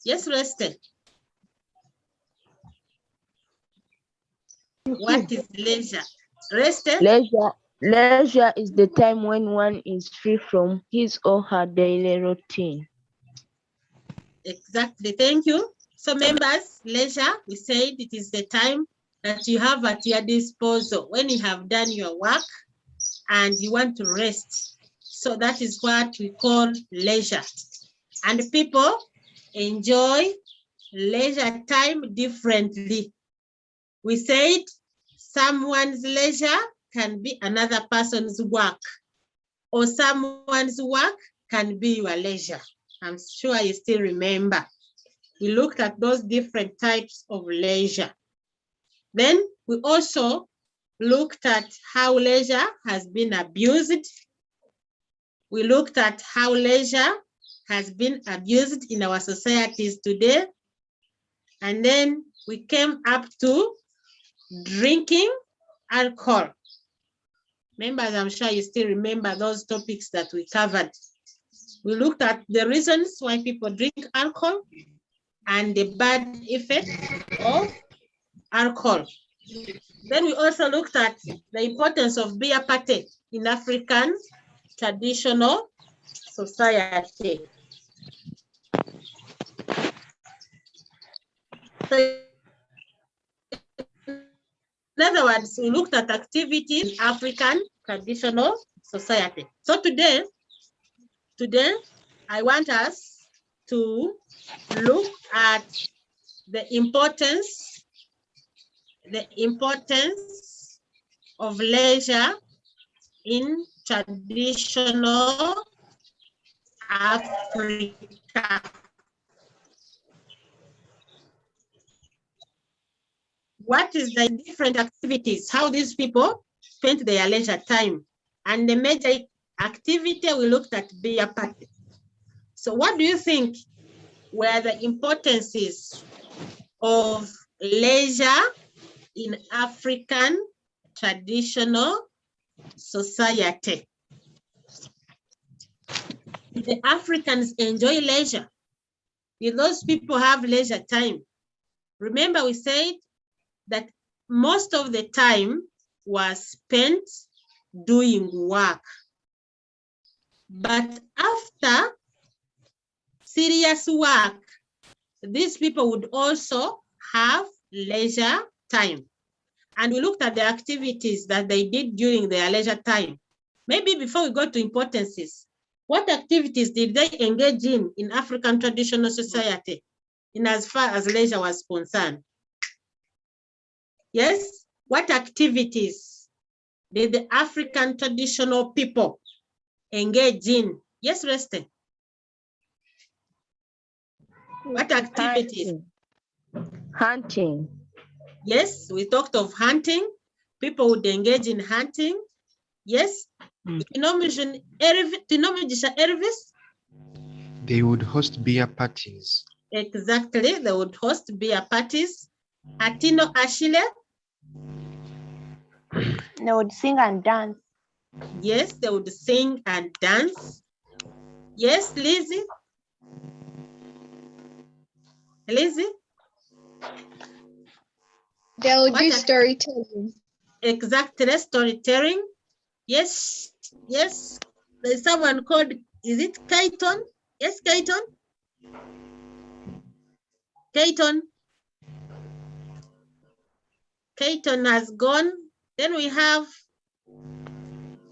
Yes, Reste. What is leisure? Reste? Leisure is the time when one is free from his or her daily routine. Exactly, thank you. So members, leisure, we said it is the time that you have at your disposal when you have done your work and you want to rest. So that is what we call leisure. And people enjoy leisure time differently. We said someone's leisure can be another person's work, or someone's work can be your leisure. I'm sure you still remember. We looked at those different types of leisure. Then we also looked at how leisure has been abused. We looked at how leisure has been abused in our societies today. And then we came up to drinking alcohol. Members, I'm sure you still remember those topics that we covered. We looked at the reasons why people drink alcohol and the bad effect of alcohol. Then we also looked at the importance of beer party in African traditional society. So in other words, we looked at activities in African traditional society. So today I want us to look at the importance of leisure in traditional Africa. What is the different activities, how these people spent their leisure time? And the major activity we looked at beer party. So what do you think were the importances of leisure in African traditional society? Did the Africans enjoy leisure? Did those people have leisure time? Remember, we said that most of the time was spent doing work. But after serious work, these people would also have leisure time. And we looked at the activities that they did during their leisure time. Maybe before we go to importances, what activities did they engage in African traditional society in as far as leisure was concerned? Yes, what activities did the African traditional people engage in? Yes, Reste. What activities? Hunting. Yes, we talked of hunting. People would engage in hunting. Yes. Elvis? They would host beer parties. Exactly, they would host beer parties. Atino Ashile? They would sing and dance. Yes, they would sing and dance. Yes, Lizzie? Lizzie? They would do storytelling. Exactly, storytelling. Yes, yes. There's someone called, is it Kaiton? Yes, Kaiton? Kaiton. Kaiton has gone. Then we have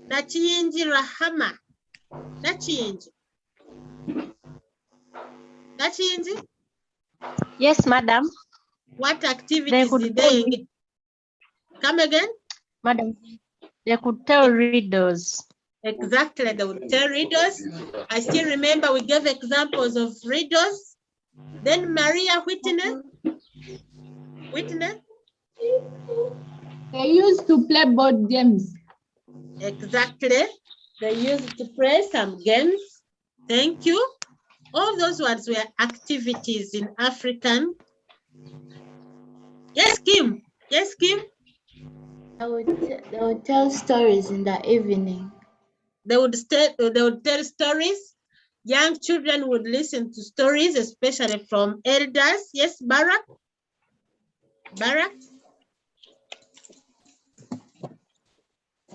Nachinji Rahama. Nachinji. Nachinji? Yes, madam. What activities did they engage? Come again? Madam, they could tell riddles. Exactly, they would tell riddles. I still remember we gave examples of riddles. Then Maria Whitney. Whitney? They used to play board games. Exactly. They used to play some games. Thank you. All those words were activities in African. Yes, Kim. Yes, Kim. They would tell stories in the evening. They would tell stories. Young children would listen to stories, especially from elders. Yes, Barak? Barak?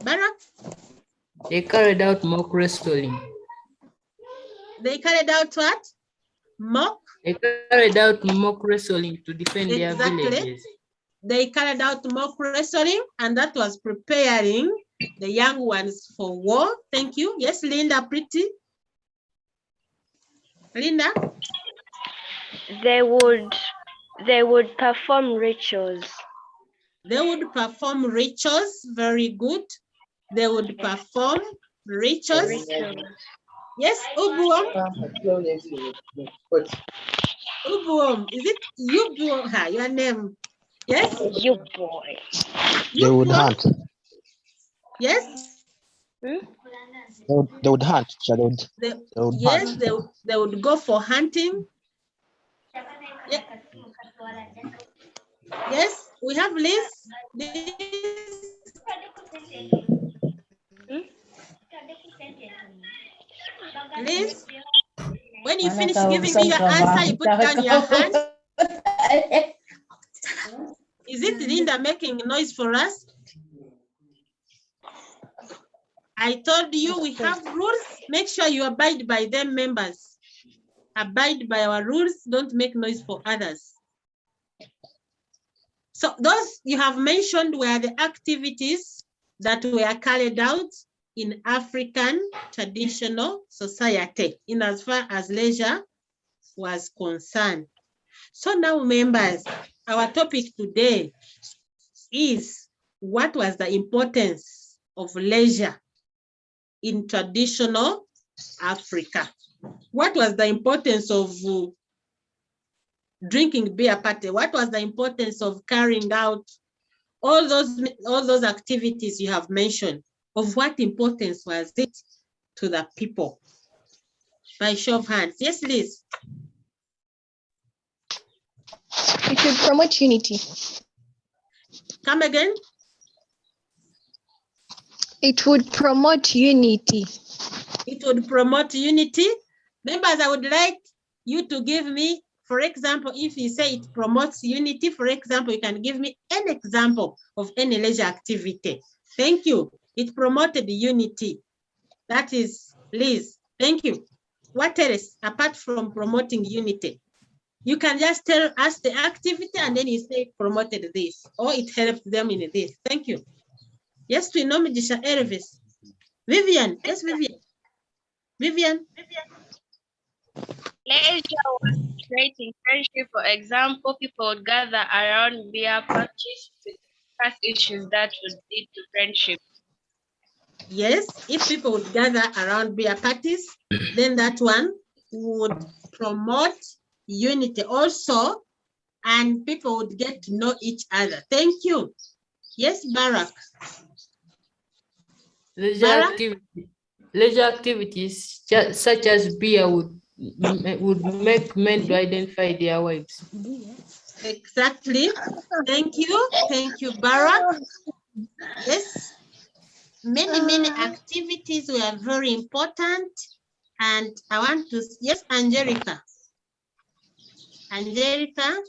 Barak? They carried out mock wrestling. They carried out what? Mock? They carried out mock wrestling to defend their Exactly. villages. They carried out mock wrestling, and that was preparing the young ones for war. Thank you. Yes, Linda, pretty. Linda? They would perform rituals. They would perform rituals. Very good. They would perform rituals. Yes, Ubuom. Ubuom. Is it Ubuom? Ha, your name. Yes? You boy. They would hunt. Yes? They would hunt. So they would yes, hunt. they would go for hunting. Yeah. Yes, we have Liz. Liz, when you finish giving me your answer, you put down your hand. Is it Linda making noise for us? I told you we have rules. Make sure you abide by them, members. Abide by our rules. Don't make noise for others. So those you have mentioned were the activities that were carried out in African traditional society in as far as leisure was concerned. So now, members, our topic today is what was the importance of leisure in traditional Africa? What was the importance of drinking beer party? What was the importance of carrying out all those activities you have mentioned? Of what importance was it to the people? By show of hands. Yes, Liz. It should promote unity. Come again. It would promote unity. It would promote unity. Members, I would like you to give me, for example, if you say it promotes unity, for example, you can give me an example of any leisure activity. Thank you. It promoted unity. That is Liz. Thank you. What else apart from promoting unity? You can just tell us the activity and then you say it promoted this or it helped them in this. Thank you. Yes, we know Mujisha Elvis. Vivian. Yes, Vivian. Vivian. Leisure was creating friendship. For example, people would gather around beer parties to discuss issues that would lead to friendship. Yes, if people would gather around beer parties, then that one would promote unity also, and people would get to know each other. Thank you. Yes, Barak. Leisure activities such as beer would make men to identify their wives. Exactly. Thank you. Thank you, Barak. Yes. Many activities were very important. And I want to, yes, Angelica. Angelica.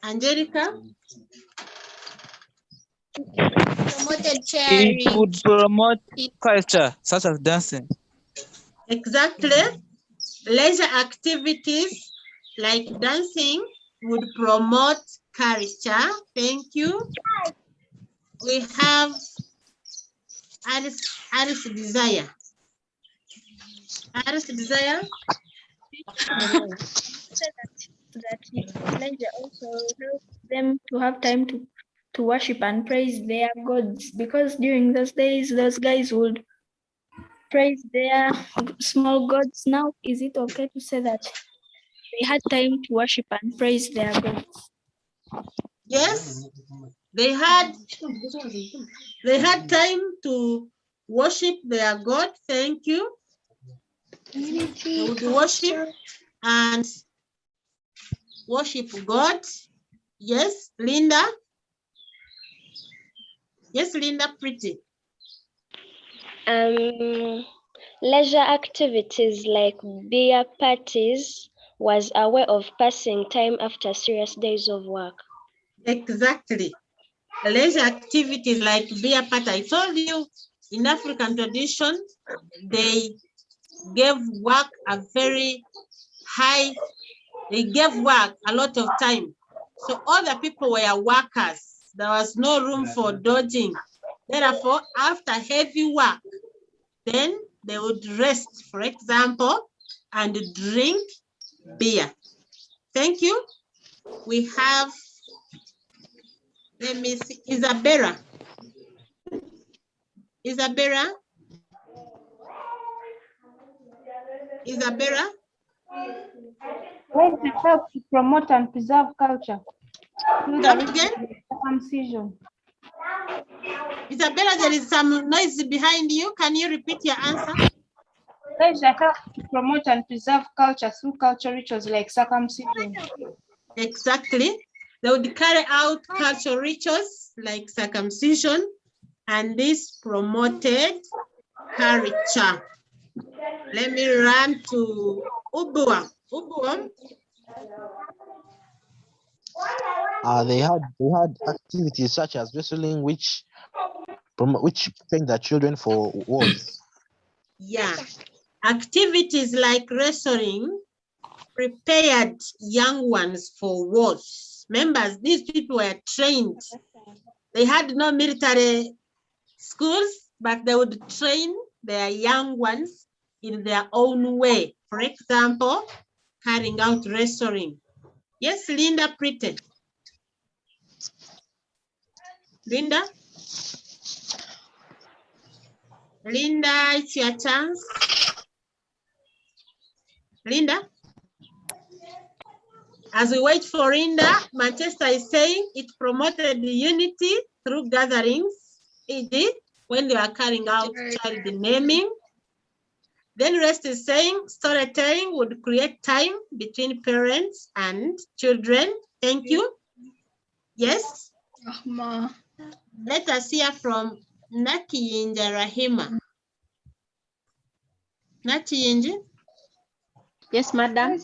Angelica. Promoted sharing. It would promote culture, such as dancing. Exactly. Leisure activities like dancing would promote culture. Thank you. We have Alice Desire. Alice Desire. That leisure also helps them to have time to worship and praise their gods, because during those days those guys would praise their small gods. Now is it okay to say that they had time to worship and praise their gods? Yes, they had time to worship their God. Thank you. They would worship and worship God. Yes, Linda. Yes, Linda, pretty. Leisure activities like beer parties was a way of passing time after serious days of work. Exactly. Leisure activities like beer party. I told you in African tradition, they gave work a very high, they gave work a lot of time. So all the people were workers. There was no room for dodging. Therefore, after heavy work, then they would rest, for example, and drink beer. Thank you. We have, let me see, Isabella. Isabella? Isabella? Leisure help to promote and preserve culture through the Come again? circumcision. Isabella, there is some noise behind you. Can you repeat your answer? Leisure help to promote and preserve culture through cultural rituals like circumcision. Exactly. They would carry out cultural rituals like circumcision, and this promoted culture. Let me run to Ubua. Ubua. They had activities such as wrestling, which trained the children for wars. Yeah. Activities like wrestling prepared young ones for wars. Members, these people were trained. They had no military schools, but they would train their young ones in their own way. For example, carrying out wrestling. Yes, Linda Pretty. Linda? Linda, it's your chance. Linda? As we wait for Linda, Manchester is saying it promoted the unity through gatherings, e.g., when they are carrying out child naming. Then Rest is saying storytelling would create time between parents and children. Thank you. Yes? Let us hear from Nakiyinja Rahima. Nakiyinja? Yes, madam.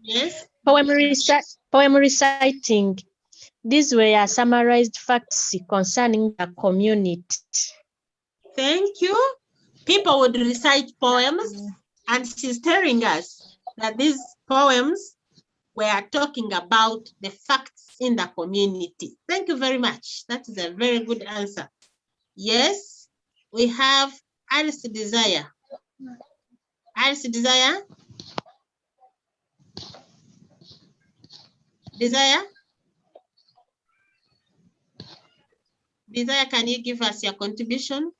Yes. Poem reciting. These were summarized facts concerning the community. Thank you. People would recite poems, and she's telling us that these poems were talking about the facts in the community. Thank you very much. That is a very good answer. Yes, we have Alice Desire. Alice Desire? Desire? Desire, can you give us your contribution?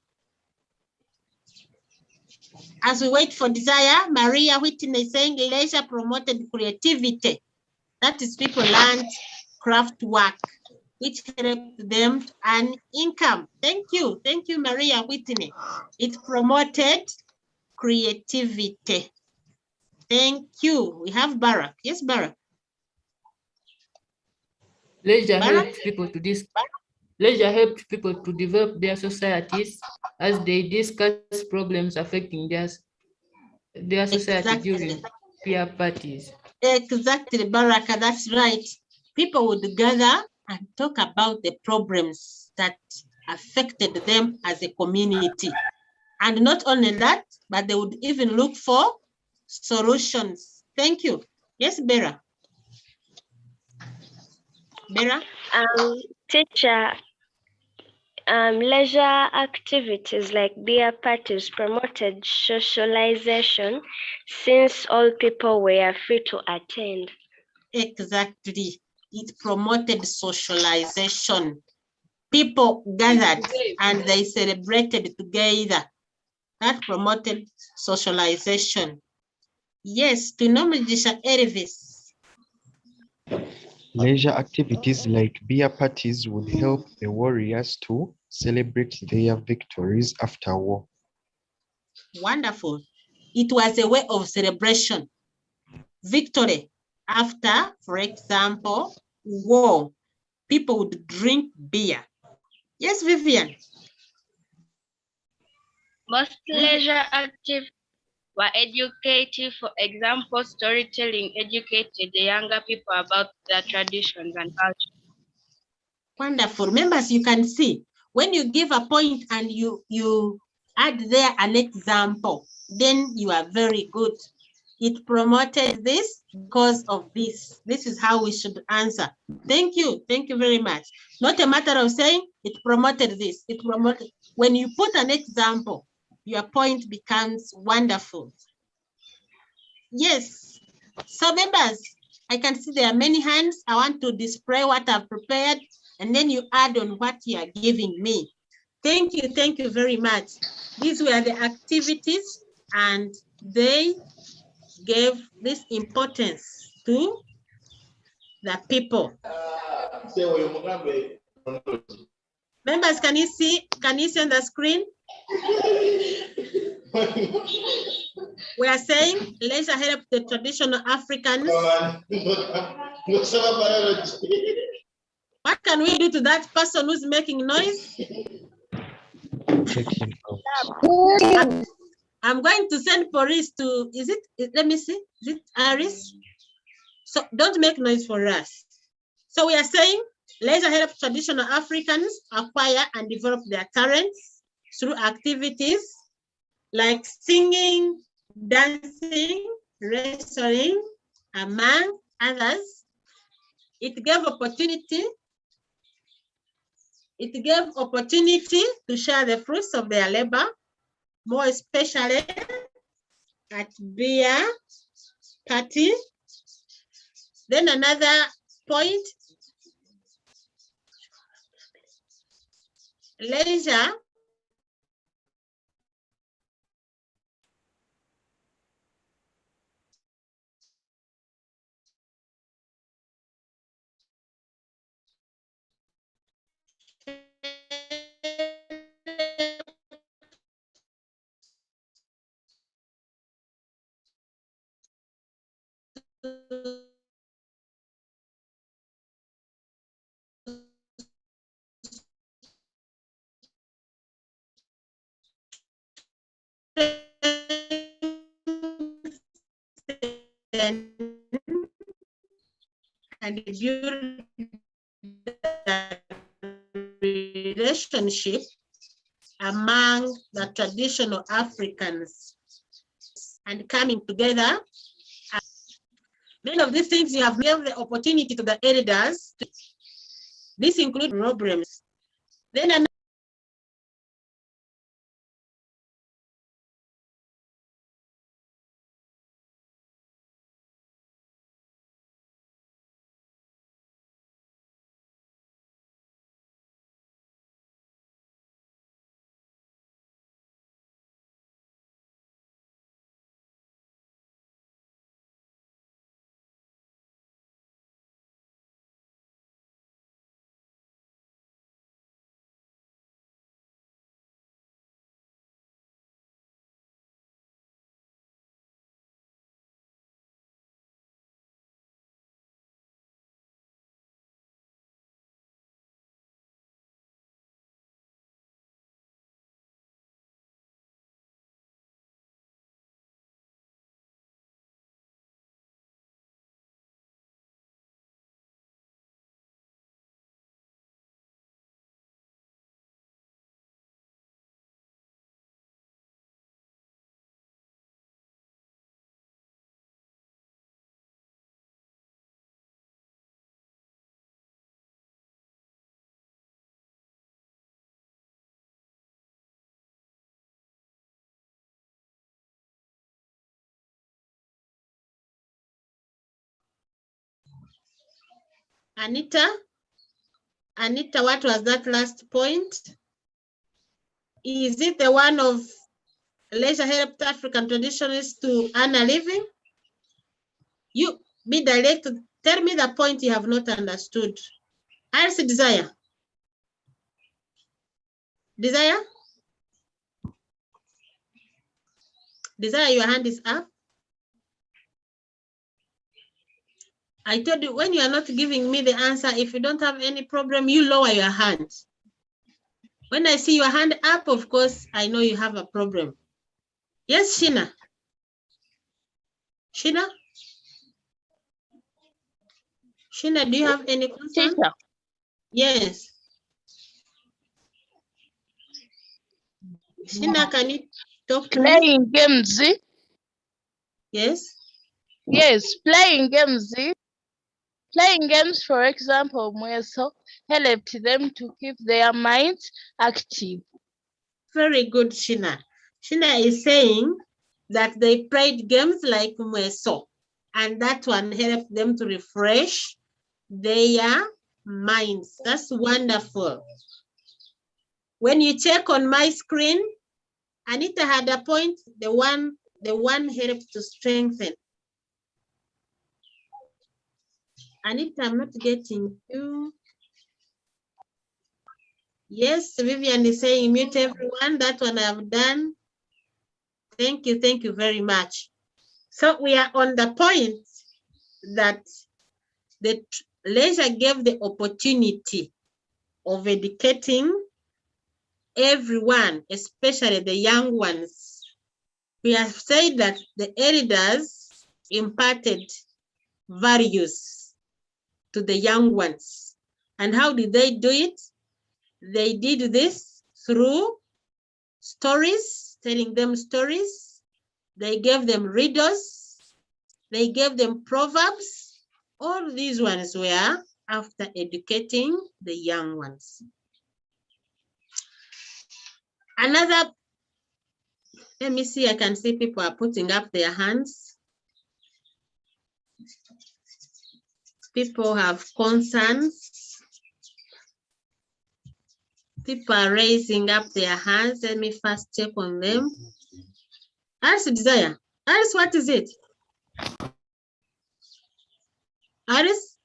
As we wait for Desire, Maria Whitney is saying leisure promoted creativity. That is, people learned craft work, which helped them to earn income. Thank you, Maria Whitney. It promoted creativity. Thank you. We have Barack. Yes, Barack. Leisure helped people to develop their societies as they discuss problems affecting their society during peer parties. Exactly, Baraka, that's right. People would gather and talk about the problems that affected them as a community. And not only that, but they would even look for solutions. Thank you. Yes, Bera. Bera? Teacher, leisure activities like beer parties promoted socialization since all people were free to attend. Exactly. It promoted socialization. People gathered and they celebrated together. That promoted socialization. Yes, tunomujisha Elvis. Leisure activities like beer parties would help the warriors to celebrate their victories after war. Wonderful. It was a way of celebration. Victory after, for example, war. People would drink beer. Yes, Vivian. Most leisure activities were educative. For example, storytelling educated the younger people about their traditions and culture. Wonderful. Members, you can see when you give a point and you add there an example, then you are very good. It promoted this because of this. This is how we should answer. Thank you. Thank you very much. Not a matter of saying it promoted this. It promoted. When you put an example, your point becomes wonderful. Yes. So members, I can see there are many hands. I want to display what I've prepared, and then you add on what you are giving me. Thank you very much. These were the activities, and they gave this importance to the people. Members, can you see on the screen? We are saying leisure help the traditional Africans. What can we do to that person who's making noise? Take him out. I'm going to send police to, let me see, is it Aris? So don't make noise for us. So we are saying leisure help traditional Africans acquire and develop their talents through activities like singing, dancing, wrestling, among others. It gave opportunity to share the fruits of their labor, more especially at beer party. Then another point, leisure and build the relationship among the traditional Africans and coming together. Many of these things you have given the opportunity to the elders. This includes problems. Then Anita, what was that last point? Is it the one of leisure helped African traditionalists to earn a living? You be direct, tell me the point you have not understood. I see Desire. Desire? Desire, your hand is up. I told you, when you are not giving me the answer, if you don't have any problem, you lower your hand. When I see your hand up, of course, I know you have a problem. Yes, Sheena. Sheena? Sheena, do you have any concern? Teacher. Yes. Sheena, can you talk to me? Playing games. Yes. Yes, playing games. Playing games, for example, Mweso, helped them to keep their minds active. Very good, Sheena. Sheena is saying that they played games like Mweso, and that one helped them to refresh their minds. That's wonderful. When you check on my screen, Anita had a point, the one helped to strengthen. Anita, I'm not getting you. Yes, Vivian is saying mute everyone. That one I've done. Thank you very much. So we are on the point that the leisure gave the opportunity of educating everyone, especially the young ones. We have said that the elders imparted values to the young ones. And how did they do it? They did this through stories, telling them stories. They gave them riddles. They gave them proverbs. All these ones were after educating the young ones. Another, let me see, I can see people are putting up their hands. People have concerns. People are raising up their hands. Let me first check on them. Alice Desire. Alice, what is it? Alice?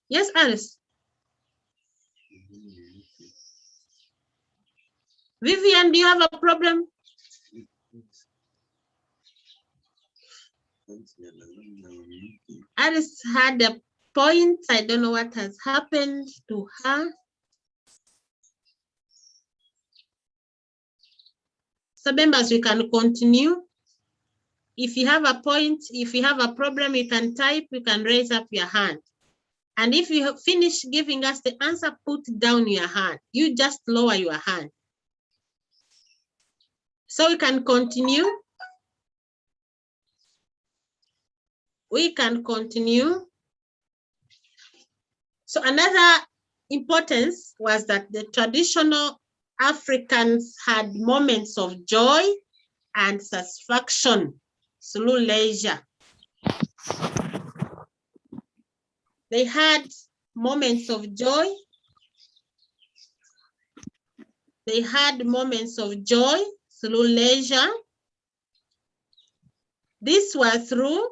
Yes, Alice. Vivian, do you have a problem? Alice had a point. I don't know what has happened to her. So members, we can continue. If you have a point, if you have a problem, you can type, you can raise up your hand. And if you have finished giving us the answer, put down your hand. You just lower your hand. So we can continue. We can continue. So another importance was that the traditional Africans had moments of joy and satisfaction through leisure. They had moments of joy. They had moments of joy through leisure. This was through,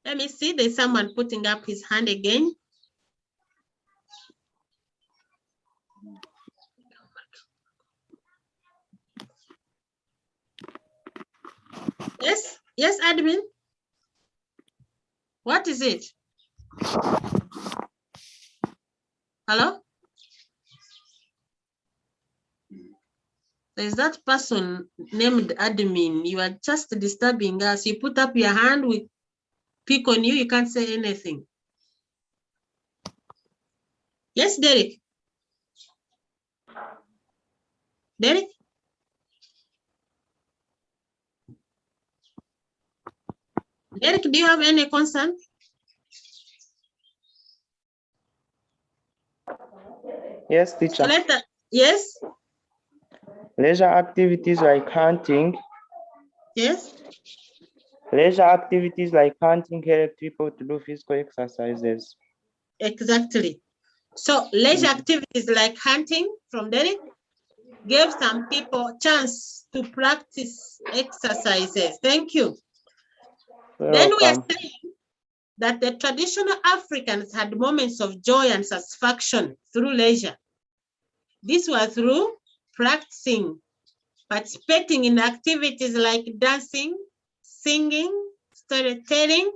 let me see, there's someone putting up his hand again. Yes, yes, admin. What is it? Hello? There's that person named admin. You are just disturbing us. You put up your hand, we pick on you, you can't say anything. Yes, Derek. Derek? Derek, do you have any concern? Yes, teacher. Yes? Leisure activities like hunting. Yes? Leisure activities like hunting help people to do physical exercises. Exactly. So leisure activities like hunting from Derek gave some people a chance to practice exercises. Thank you. Then we are saying that the traditional Africans had moments of joy and satisfaction through leisure. This was through practicing, participating in activities like dancing, singing, storytelling,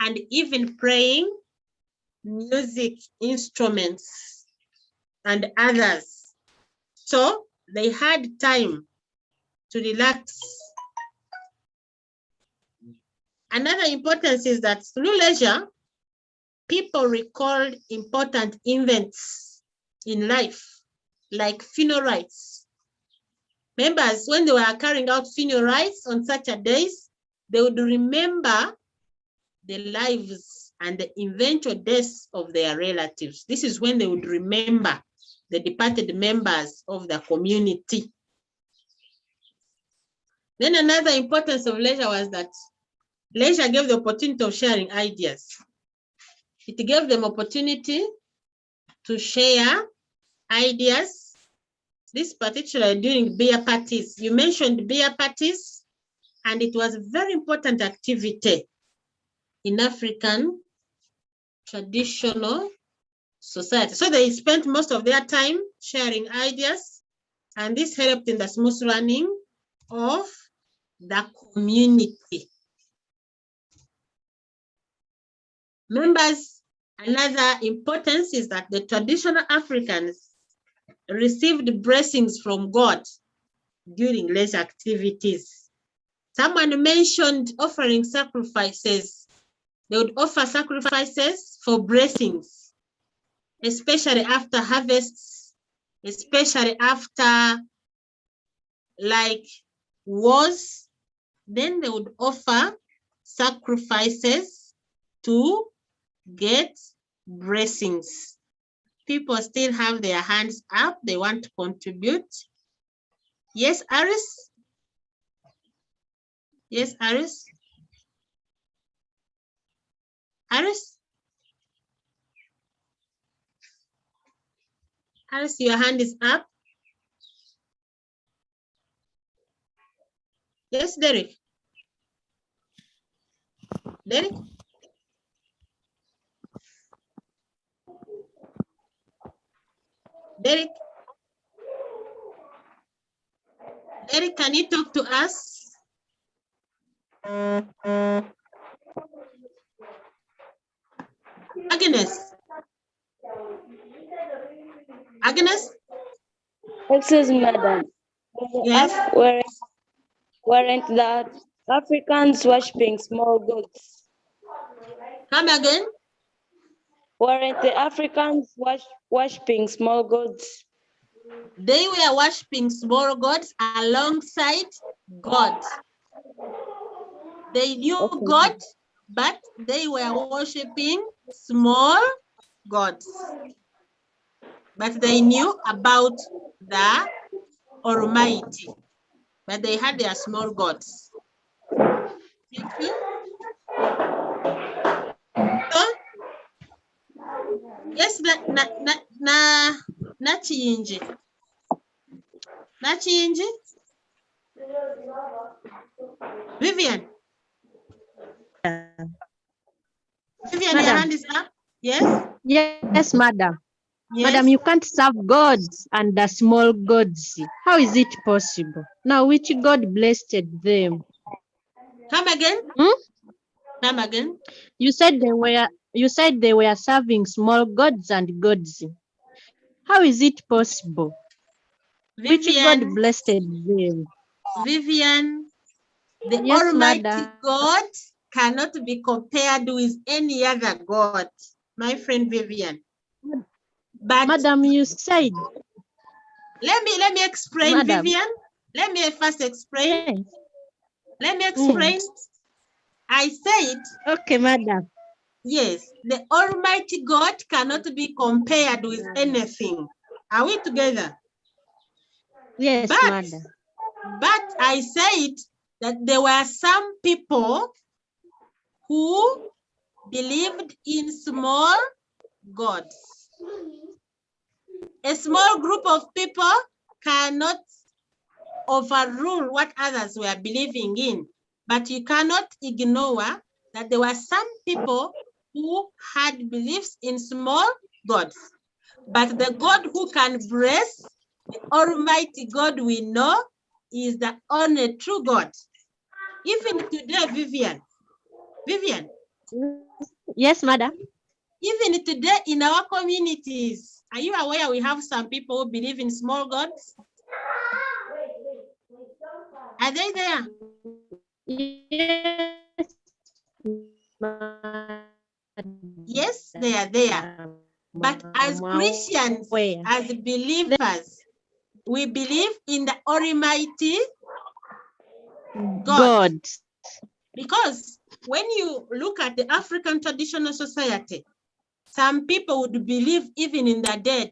and even praying music instruments, and others. So they had time to relax. Another importance is that through leisure, people recalled important events in life, like funeral rites. Members, when they were carrying out funeral rites on Saturdays, they would remember the lives and the eventual deaths of their relatives. This is when they would remember the departed members of the community. Then another importance of leisure was that leisure gave the opportunity of sharing ideas. It gave them opportunity to share ideas. This particularly during beer parties. You mentioned beer parties, and it was a very important activity in African traditional society. So they spent most of their time sharing ideas, and this helped in the smooth running of the community. Members, another importance is that the traditional Africans received blessings from God during leisure activities. Someone mentioned offering sacrifices. They would offer sacrifices for blessings, especially after harvests, especially after like wars. Then they would offer sacrifices to get blessings. People still have their hands up. They want to contribute. Yes, Aris? Yes, Aris? Aris? Aris, your hand is up. Yes, Derek? Derek? Derek? Derek, can you talk to us? Agnes? Agnes? Excuse me, madam. Yes. Weren't the Africans worshipping small gods? Come again? Weren't the Africans worshipping small gods? They were worshipping small gods alongside God. They knew God, but they were worshipping small gods. But they knew about the Almighty, but they had their small gods. Thank you. So, yes, Nachinji. Vivian. Vivian, your hand is up. Yes? Yes, madam. Yes. Madam, you can't serve gods and the small gods. How is it possible? Now, which God blessed them? Come again? Come again? You said they were serving small gods and gods. How is it possible? Vivian, which God blessed them? Vivian, the Yes, Almighty madam. God cannot be compared with any other God, my friend Vivian. But madam, you said. Let me explain, madam. Vivian. Let me first explain. Yes. Let me explain. I said. Okay, madam. Yes, the Almighty God cannot be compared with anything. Are we together? Yes, madam. But I said that there were some people who believed in small gods. A small group of people cannot overrule what others were believing in, but you cannot ignore that there were some people who had beliefs in small gods. But the God who can bless, the Almighty God we know, is the only true God. Even today, Vivian. Yes, madam. Even today in our communities, are you aware we have some people who believe in small gods? Are they there? Yes, they are there. But as Christians, as believers, we believe in the Almighty God. Because when you look at the African traditional society, some people would believe even in the dead.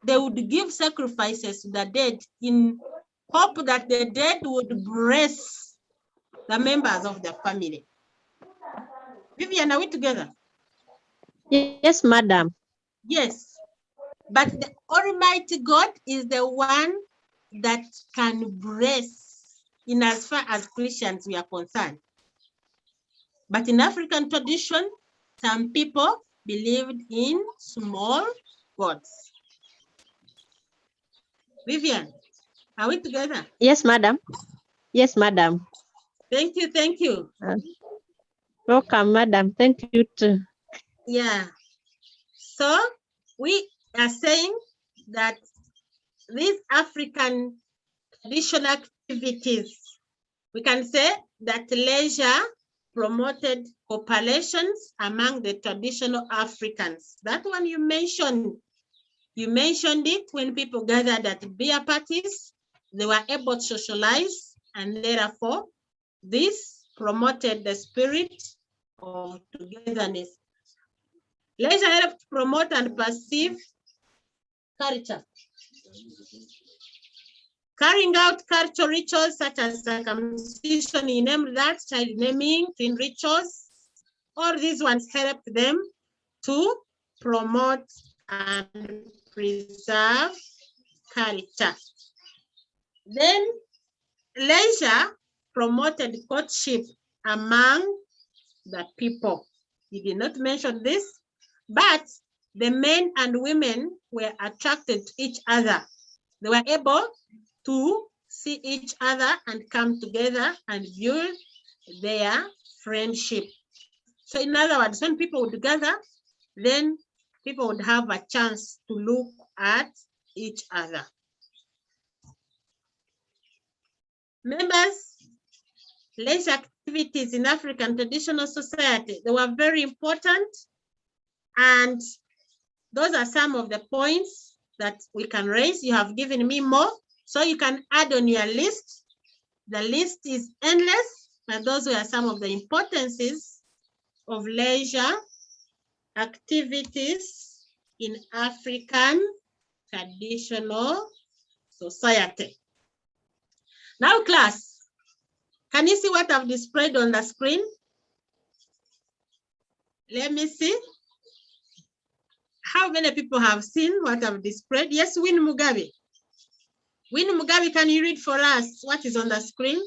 They would give sacrifices to the dead in hope that the dead would bless the members of the family. Vivian, are we together? Yes, madam. Yes. But the Almighty God is the one that can bless in as far as Christians we are concerned. But in African tradition, some people believed in small gods. Vivian, are we together? Yes, madam. Yes, madam. Thank you, thank you. Welcome, madam. Thank you too. Yeah. So we are saying that these African traditional activities, we can say that leisure promoted cooperations among the traditional Africans. That one you mentioned it when people gathered at beer parties, they were able to socialize, and therefore this promoted the spirit of togetherness. Leisure helped promote and perceive culture. Carrying out cultural rituals such as circumcision, you name that, child naming, twin rituals, all these ones helped them to promote and preserve culture. Then leisure promoted courtship among the people. He did not mention this, but the men and women were attracted to each other. They were able to see each other and come together and build their friendship. So in other words, when people would gather, then people would have a chance to look at each other. Members, leisure activities in African traditional society, they were very important, and those are some of the points that we can raise. You have given me more, so you can add on your list. The list is endless, but those were some of the importances of leisure activities in African traditional society. Now, class, can you see what I've displayed on the screen? Let me see. How many people have seen what I've displayed? Yes, Win Mugabe. Win Mugabe, can you read for us what is on the screen?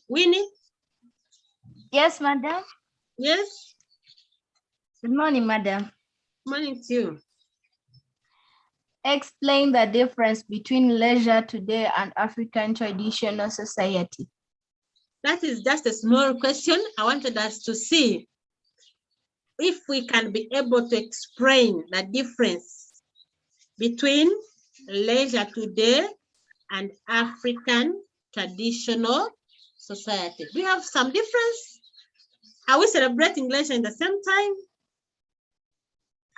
Winnie? Yes, madam. Yes? Good morning, madam. Morning to you. Explain the difference between leisure today and African traditional society. That is just a small question. I wanted us to see if we can be able to explain the difference between leisure today and African traditional society. Do you have some difference? Are we celebrating leisure in the same time?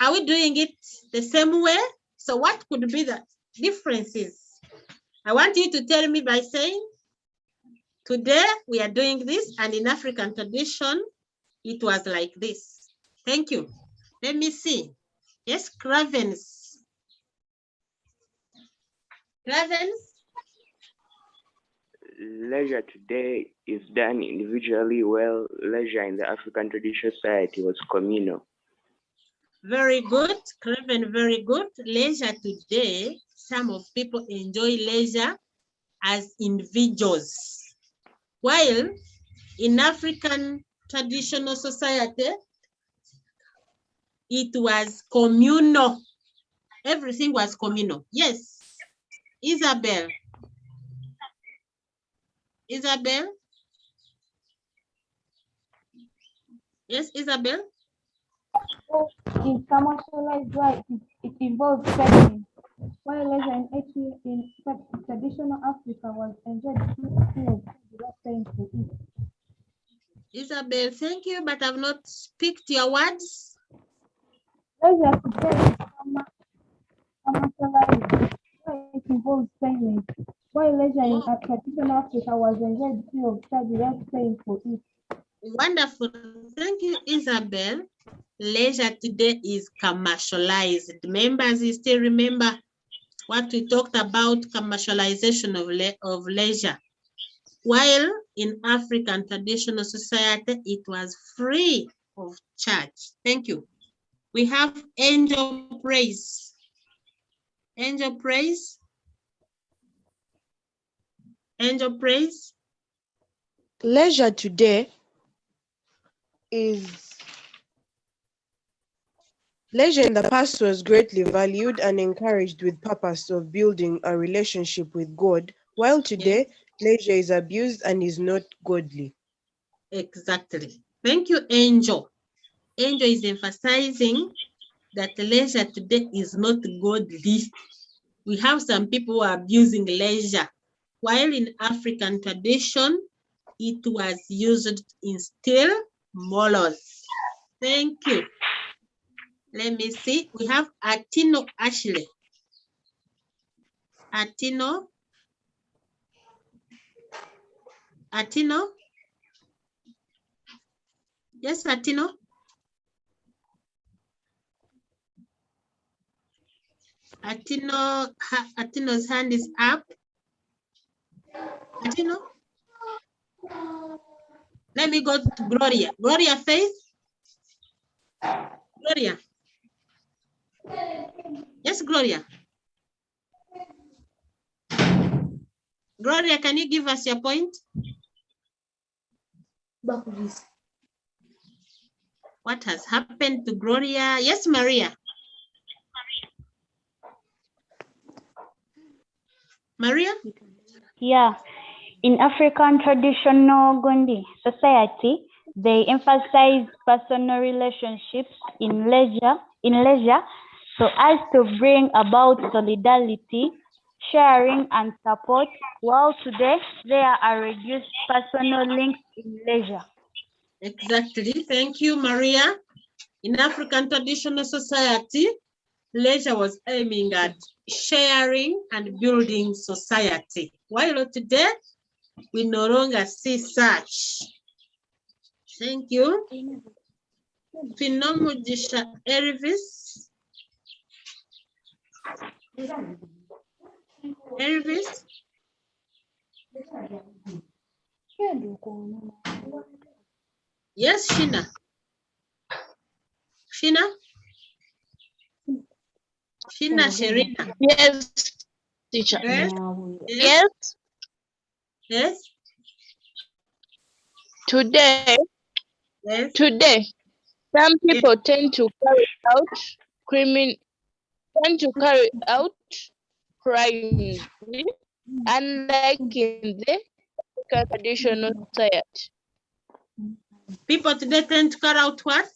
Are we doing it the same way? So what could be the differences? I want you to tell me by saying, today we are doing this, and in African tradition, it was like this. Thank you. Let me see. Yes, Cravens. Cravens? Leisure today is done individually, while leisure in the African traditional society was communal. Very good, Craven, very good. Leisure today, some of people enjoy leisure as individuals, while in African traditional society, it was communal. Everything was communal. Yes, Isabel. Isabel? Yes, Isabel? In commercialized way, it involves trading, while leisure in traditional Africa was enjoyed without paying for it. Isabel, thank you, but I've not picked your words. Leisure today is commercialized, where it involves payment, while leisure in traditional Africa was enjoyed free of charge without paying for it. Wonderful. Thank you, Isabel. Leisure today is commercialized. Members, you still remember what we talked about, commercialization of leisure. While in African traditional society, it was free of charge. Thank you. We have Angel Praise. Angel Praise. Angel Praise. Leisure today leisure in the past was greatly valued and encouraged with purpose of building a relationship with God, while today leisure is abused and is not godly. Exactly. Thank you, Angel. Angel is emphasizing that leisure today is not godly. We have some people who are abusing leisure, while in African tradition, it was used to instill morals. Thank you. Let me see. We have Atino Ashley. Atino. Atino. Yes, Atino. Atino's hand is up. Atino. Let me go to Gloria. Gloria Faith. Gloria. Yes, Gloria. Gloria, can you give us your point? What has happened to Gloria? Yes, Maria. Maria? Yeah. In African traditional Gondi society, they emphasize personal relationships in leisure so as to bring about solidarity, sharing, and support, while today there are reduced personal links in leisure. Exactly. Thank you, Maria. In African traditional society, leisure was aiming at sharing and building society. While today, we no longer see such. Thank you. Phinomujisha Elvis. Elvis. Yes, Shina. Shina? Shina Sherina. Yes, teacher. Yes. Yes. Yes. Today, yes. Some people tend to carry out crimes, unlike in the traditional society. People today tend to carry out what?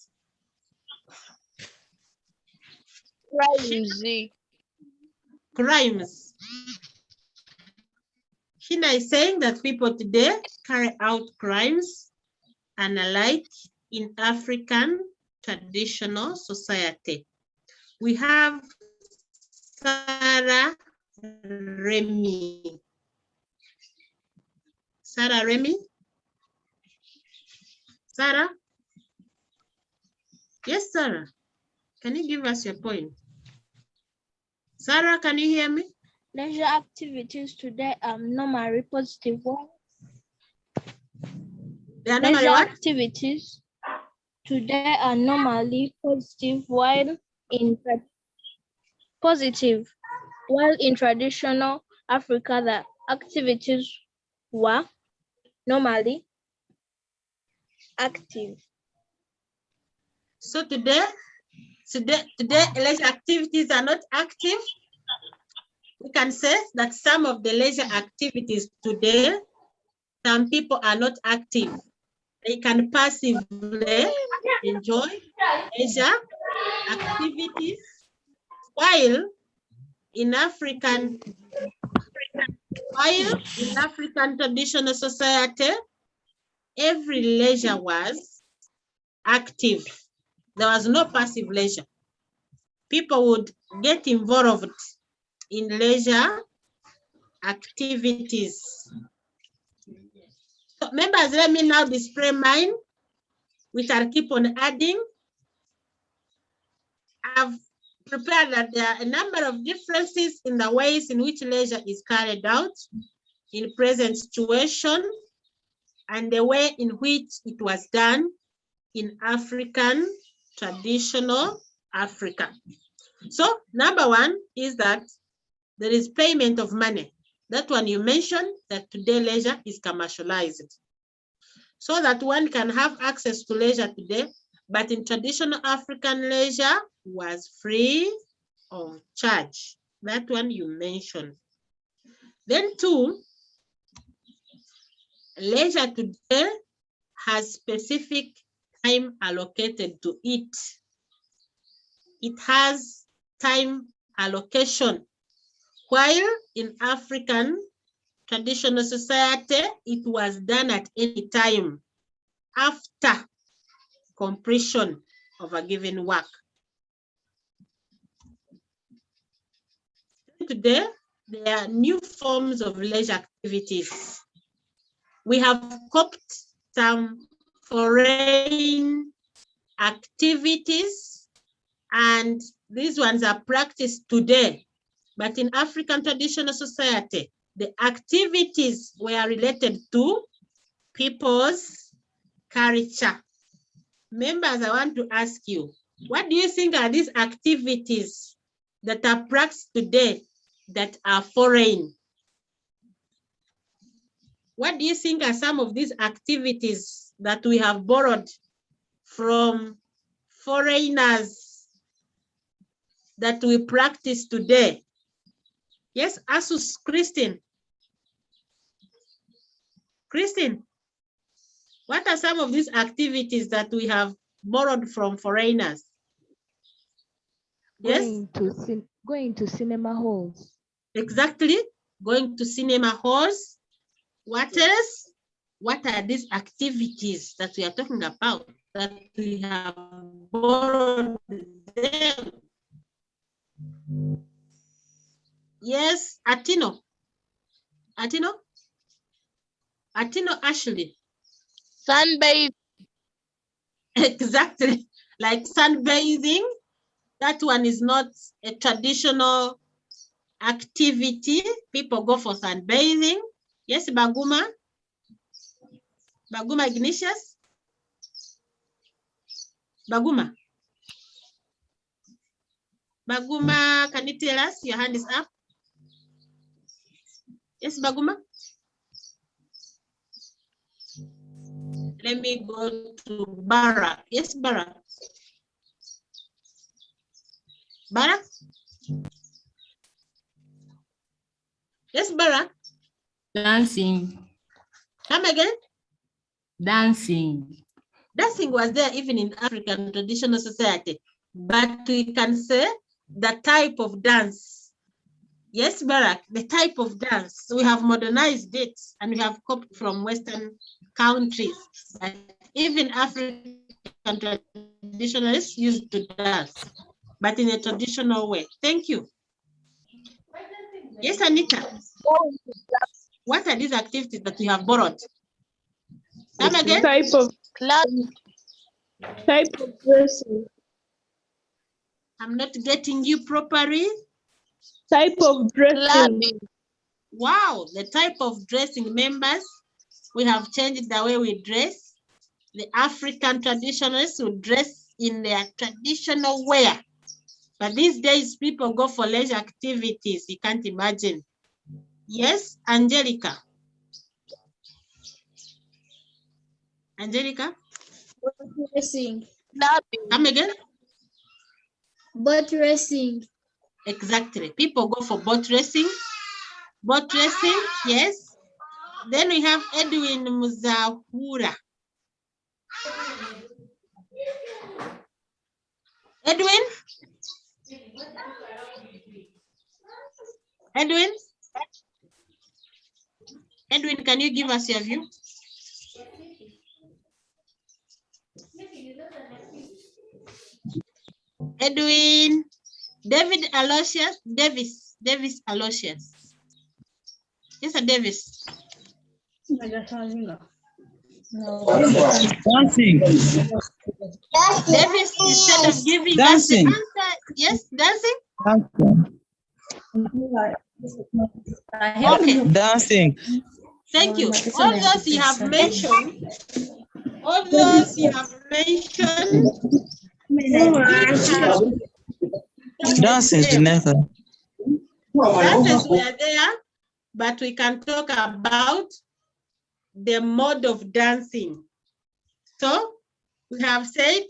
Crimes. Shina is saying that people today carry out crimes and alike in African traditional society. We have Sarah Remy. Sarah Remy? Sarah? Yes, Sarah. Can you give us your point? Sarah, can you hear me? Leisure activities today are normally positive ones. They are normally Leisure what? activities today are normally positive, while in traditional Africa, the activities were normally active. So today leisure activities are not active. We can say that some of the leisure activities today, some people are not active. They can passively enjoy leisure activities, while in African traditional society, every leisure was active. There was no passive leisure. People would get involved in leisure activities. So members, let me now display mine, which I'll keep on adding. I've prepared that there are a number of differences in the ways in which leisure is carried out in present situation and the way in which it was done in African, traditional Africa. So number one is that there is payment of money. That one you mentioned, that today leisure is commercialized. So that one can have access to leisure today, but in traditional African leisure was free of charge. That one you mentioned. Then two, leisure today has specific time allocated to it. It has time allocation, while in African traditional society, it was done at any time after completion of a given work. Today, there are new forms of leisure activities. We have coped some foreign activities, and these ones are practiced today. But in African traditional society, the activities were related to people's culture. Members, I want to ask you, what do you think are these activities that are practiced today that are foreign? What do you think are some of these activities that we have borrowed from foreigners that we practice today? Yes, Asus, Christine. Christine, what are some of these activities that we have borrowed from foreigners? Going to cinema halls. Exactly, going to cinema halls. What else? What are these activities that we are talking about that we have borrowed them? Yes, Atino Ashley. Sunbathing. Exactly, like sunbathing. That one is not a traditional activity. People go for sunbathing. Yes, Baguma Ignatius. Baguma, can you tell us? Your hand is up. Yes, Baguma. Let me go to Barak. Yes, Barak. Barak? Yes, Barak. Dancing. Come again? Dancing. Dancing was there even in African traditional society, but we can say the type of dance. Yes, Barak, the type of dance. We have modernized it and we have copied from Western countries. But even African traditionalists used to dance, but in a traditional way. Thank you. Yes, Anita. What are these activities that we have borrowed? Come again? Type of dressing. I'm not getting you properly. Type of dressing. Wow, the type of dressing, members. We have changed the way we dress. The African traditionalists will dress in their traditional wear. But these days, people go for leisure activities. You can't imagine. Yes, Angelica. Angelica? Boat racing. Come again? Boat racing. Exactly. People go for boat racing. Boat racing, yes. Then we have Edwin Muzahura. Edwin? Edwin? Edwin, can you give us your view? Edwin, David Aloysius, Davis Aloysius. Yes, a Davis. Dancing. Davis, instead of giving Dancing. us the answer, yes, dancing? Okay. Dancing. Thank you. All those you have mentioned, Dancing is never. Dances were there, but we can talk about the mode of dancing. So we have said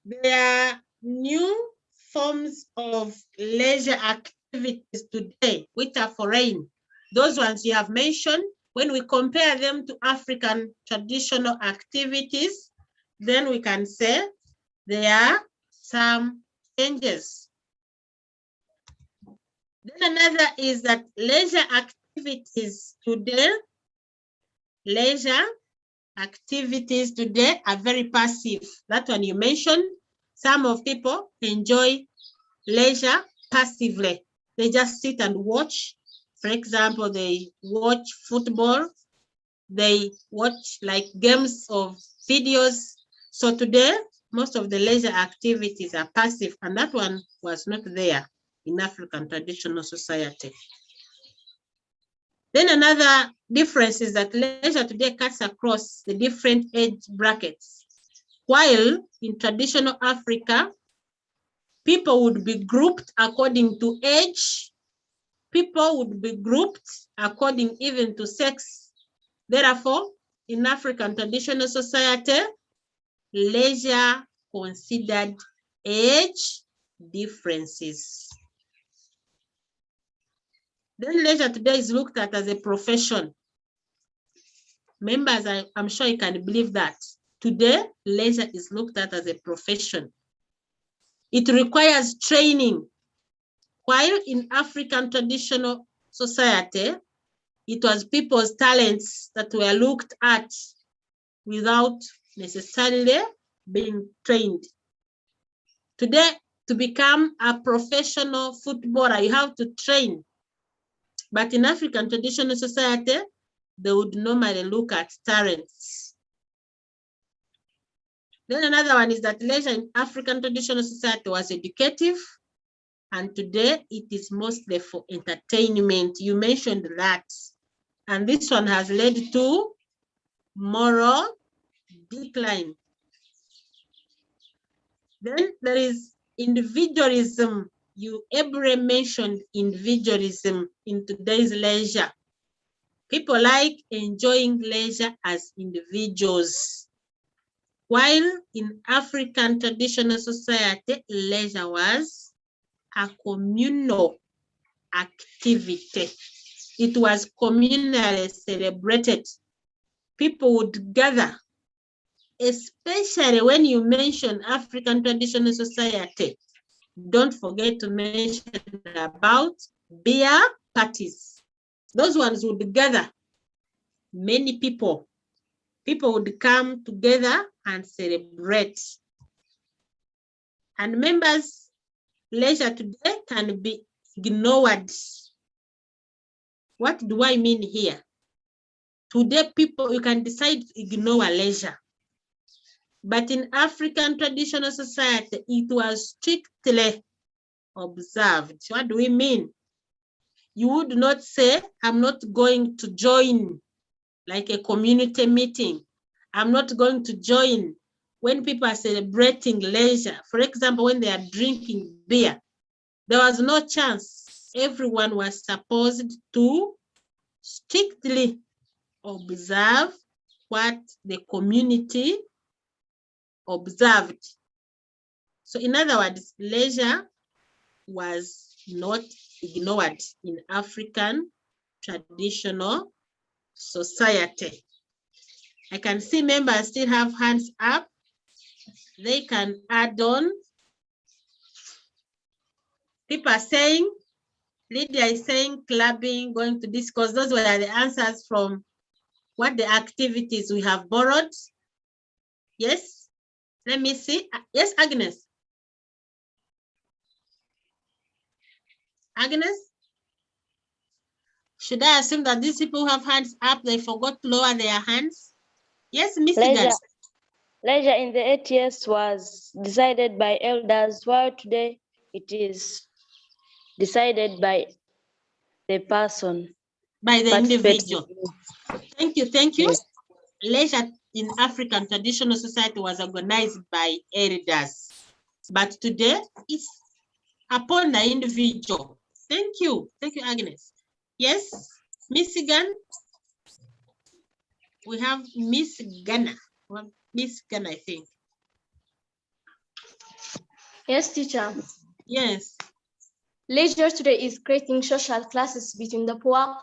there are new forms of leisure activities today, which are foreign. Those ones you have mentioned, when we compare them to African traditional activities, then we can say there are some changes. Then another is that leisure activities today are very passive. That one you mentioned. Some of people enjoy leisure passively. They just sit and watch. For example, they watch football. They watch like games of videos. So today, most of the leisure activities are passive, and that one was not there in African traditional society. Then another difference is that leisure today cuts across the different age brackets. While in traditional Africa, people would be grouped according to age. People would be grouped according even to sex. Therefore, in African traditional society, leisure considered age differences. Then leisure today is looked at as a profession. Members, I'm sure you can believe that. Today, leisure is looked at as a profession. It requires training. While in African traditional society, it was people's talents that were looked at without necessarily being trained. Today, to become a professional footballer, you have to train. But in African traditional society, they would normally look at talents. Then another one is that leisure in African traditional society was educative, and today it is mostly for entertainment. You mentioned that. And this one has led to moral decline. Then there is individualism. You Abraham mentioned individualism in today's leisure. People like enjoying leisure as individuals. While in African traditional society, leisure was a communal activity. It was communally celebrated. People would gather, especially when you mention African traditional society. Don't forget to mention about beer parties. Those ones would gather many people. People would come together and celebrate. And members, leisure today can be ignored. What do I mean here? Today, people, you can decide to ignore leisure. But in African traditional society, it was strictly observed. What do we mean? You would not say, I'm not going to join like a community meeting. I'm not going to join when people are celebrating leisure. For example, when they are drinking beer, there was no chance. Everyone was supposed to strictly observe what the community observed. So in other words, leisure was not ignored in African traditional society. I can see members still have hands up. they can add on. People are saying, Lydia is saying clubbing, going to discourse. Those were the answers from what the activities we have borrowed. Yes, let me see. Yes, Agnes. Agnes? Should I assume that these people who have hands up, they forgot to lower their hands? Yes, Michigan. Leisure in the 80s was decided by elders, while today it is decided by the person. By the participating. individual. Thank you, thank you. Yes. Leisure in African traditional society was organized by elders, but today it's upon the individual. Thank you, Agnes. Yes, Michigan. We have Miss Ghana. Miss Ghana, I think. Yes, teacher. Yes. Leisure today is creating social classes between the poor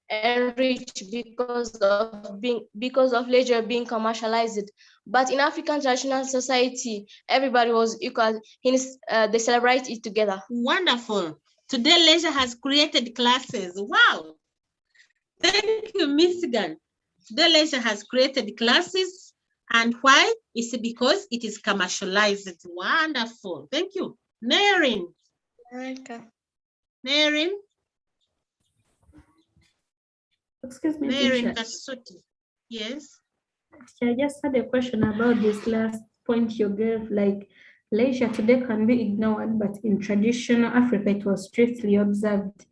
and rich because of leisure being commercialized. But in African traditional society, everybody was equal. Hence, they celebrate it together. Wonderful. Today, leisure has created classes. Wow. Thank you, Michigan. Today, leisure has created classes. And why? It's because it is commercialized. Wonderful. Thank you. Nerin. Okay. Nerin. Excuse me, Nerin teacher. Kasuti. Yes. I just had a question about this last point you gave, like leisure today can be ignored, but in traditional Africa, it was strictly observed.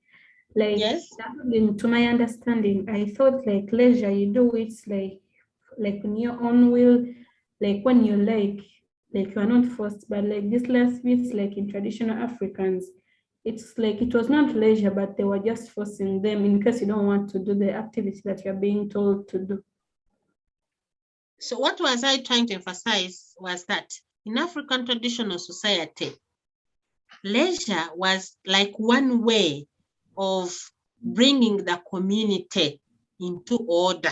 Like, yes. According to my understanding, I thought like leisure, you do it like on your own will, like when you like you are not forced, but like this last bit, like in traditional Africans, it's like it was not leisure, but they were just forcing them in case you don't want to do the activity that you're being told to do. So what was I trying to emphasize was that in African traditional society, leisure was like one way of bringing the community into order.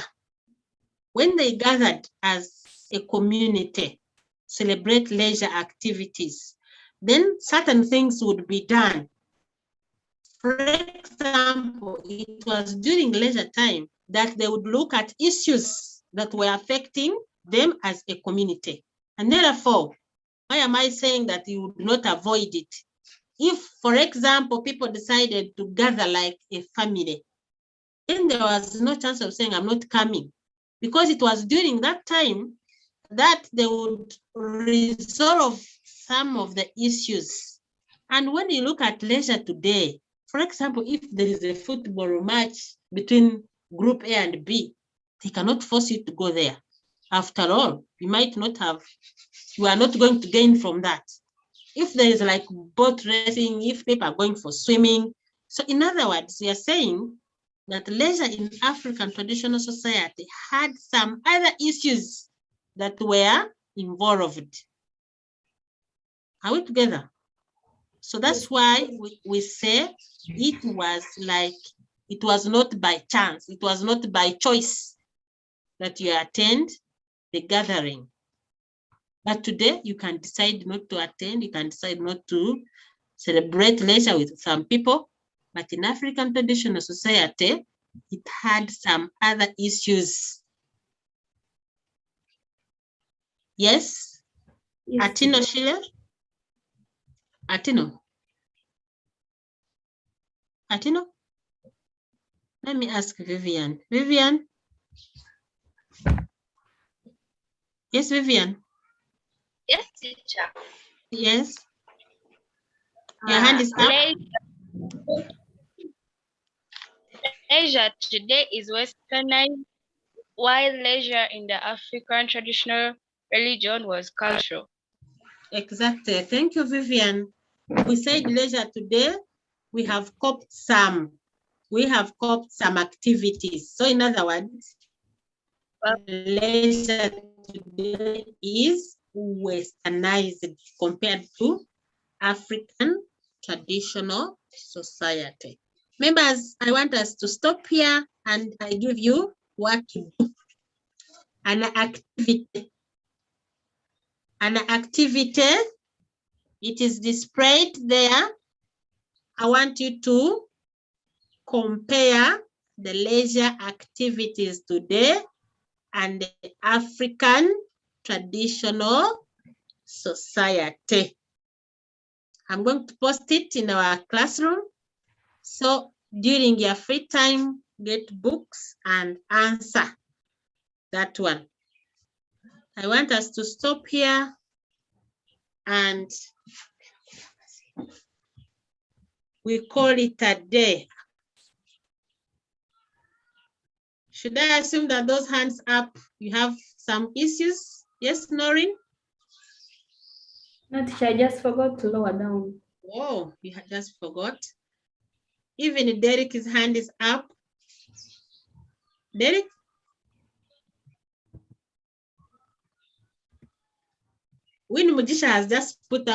When they gathered as a community, celebrate leisure activities, then certain things would be done. For example, it was during leisure time that they would look at issues that were affecting them as a community. And therefore, why am I saying that you would not avoid it? If, for example, people decided to gather like a family, then there was no chance of saying, I'm not coming. Because it was during that time that they would resolve some of the issues. And when you look at leisure today, for example, if there is a football match between group A and B, they cannot force you to go there. After all, you might not have, you are not going to gain from that. If there is like boat racing, if people are going for swimming. So in other words, we are saying that leisure in African traditional society had some other issues that were involved. Are we together? So that's why we say it was like, it was not by chance, it was not by choice that you attend the gathering. But today you can decide not to attend, you can decide not to celebrate leisure with some people. But in African traditional society, it had some other issues. Yes? Yes. Atino Sheila? Atino? Atino? Let me ask Vivian. Vivian? Yes, Vivian? Yes, teacher. Yes? Your hand is up. Leisure today is westernized, while leisure in the African traditional religion was cultural. Exactly. Thank you, Vivian. We said leisure today, we have coped some. We have coped some activities. So in other words, leisure today is westernized compared to African traditional society. Members, I want us to stop here and I give you what to do. An activity. an activity. It is displayed there. I want you to compare the leisure activities today and the African traditional society. I'm going to post it in our classroom. So during your free time, get books and answer that one. I want us to stop here and we call it a day. Should I assume that those hands up, you have some issues? Yes, Noreen? No, teacher, I just forgot to lower down. Oh, you just forgot. Even Derek's hand is up. Derek? When Mujisha has just put up